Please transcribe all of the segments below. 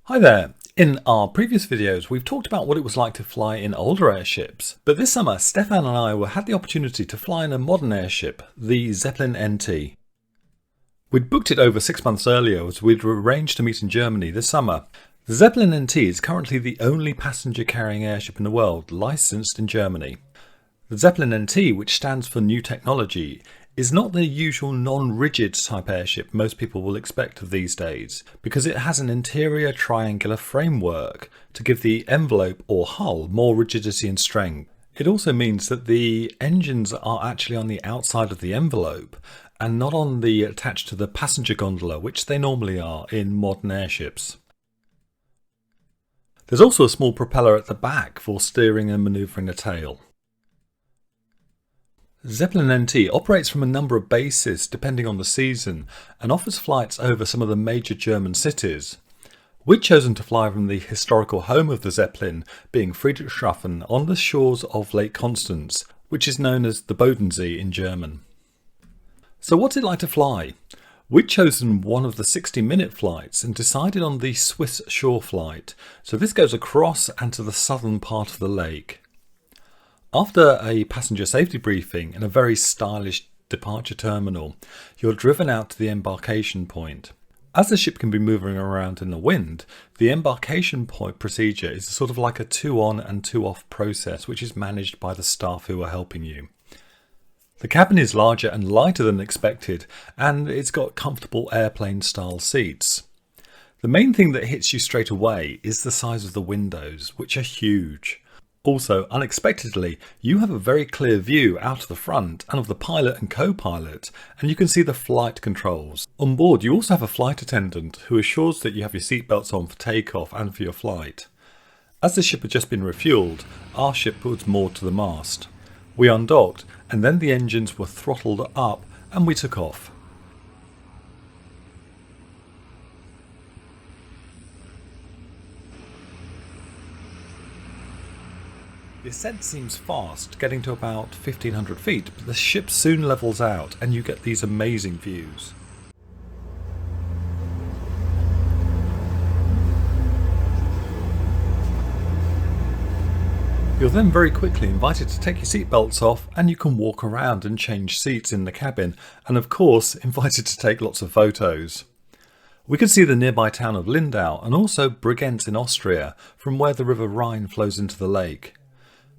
Hi there. In our previous videos, we've talked about what it was like to fly in older airships. But this summer, Stefan and I had the opportunity to fly in a modern airship, the Zeppelin NT. We'd booked it over 6 months earlier as we'd arranged to meet in Germany this summer. The Zeppelin NT is currently the only passenger carrying airship in the world licensed in Germany. The Zeppelin NT, which stands for New Technology, is not the usual non-rigid type airship most people will expect of these days, because it has an interior triangular framework to give the envelope or hull more rigidity and strength. It also means that the engines are actually on the outside of the envelope and not attached to the passenger gondola, which they normally are in modern airships. There's also a small propeller at the back for steering and manoeuvring the tail. Zeppelin NT operates from a number of bases depending on the season and offers flights over some of the major German cities. We'd chosen to fly from the historical home of the Zeppelin, being Friedrichshafen, on the shores of Lake Constance, which is known as the Bodensee in German. So what's it like to fly? We'd chosen one of the 60-minute flights and decided on the Swiss shore flight, so this goes across and to the southern part of the lake. After a passenger safety briefing in a very stylish departure terminal, you're driven out to the embarkation point. As the ship can be moving around in the wind, the embarkation point procedure is sort of like a 2-on and 2-off process, which is managed by the staff who are helping you. The cabin is larger and lighter than expected, and it's got comfortable airplane-style seats. The main thing that hits you straight away is the size of the windows, which are huge. Also, unexpectedly, you have a very clear view out of the front and of the pilot and co-pilot, and you can see the flight controls. On board, you also have a flight attendant who assures that you have your seatbelts on for takeoff and for your flight. As the ship had just been refuelled, our ship was moored to the mast. We undocked, and then the engines were throttled up and we took off. The ascent seems fast, getting to about 1500 feet, but the ship soon levels out and you get these amazing views. You're then very quickly invited to take your seatbelts off and you can walk around and change seats in the cabin, and of course invited to take lots of photos. We could see the nearby town of Lindau and also Bregenz in Austria, from where the River Rhine flows into the lake.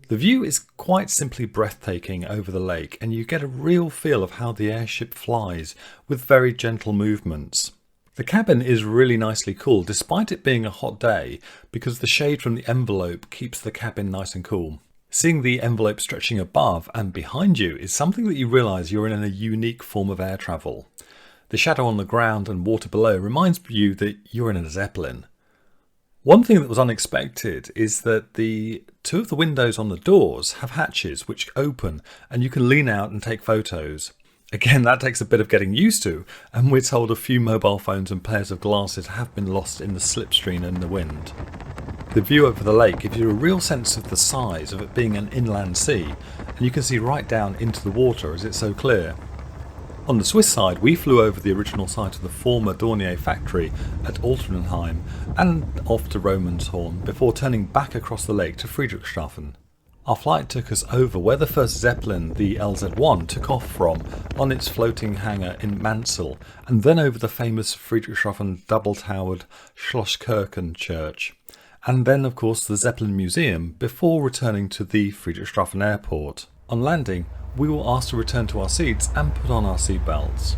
The view is quite simply breathtaking over the lake, and you get a real feel of how the airship flies with very gentle movements. The cabin is really nicely cool despite it being a hot day, because the shade from the envelope keeps the cabin nice and cool. Seeing the envelope stretching above and behind you is something that you realise you're in a unique form of air travel. The shadow on the ground and water below reminds you that you're in a Zeppelin. One thing that was unexpected is that two of the windows on the doors have hatches which open and you can lean out and take photos. Again, that takes a bit of getting used to, and we're told a few mobile phones and pairs of glasses have been lost in the slipstream and the wind. The view over the lake gives you a real sense of the size of it being an inland sea, and you can see right down into the water as it's so clear. On the Swiss side, we flew over the original site of the former Dornier factory at Altrincham and off to Romanshorn before turning back across the lake to Friedrichshafen. Our flight took us over where the first Zeppelin, the LZ-1, took off from on its floating hangar in Mansell, and then over the famous Friedrichshafen double-towered Schlosskirchen church, and then of course the Zeppelin Museum before returning to the Friedrichshafen airport. On landing, we were asked to return to our seats and put on our seatbelts.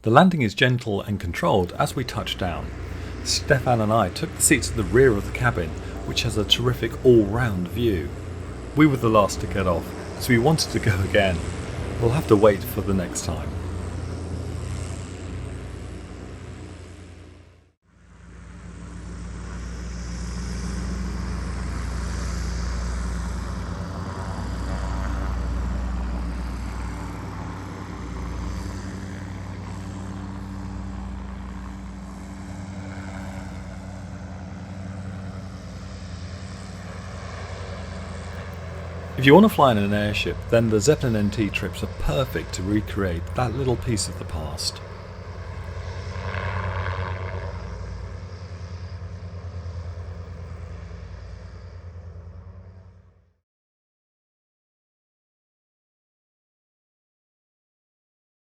The landing is gentle and controlled as we touch down. Stefan and I took the seats at the rear of the cabin, which has a terrific all-round view. We were the last to get off, so we wanted to go again. We'll have to wait for the next time. If you want to fly in an airship, then the Zeppelin NT trips are perfect to recreate that little piece of the past.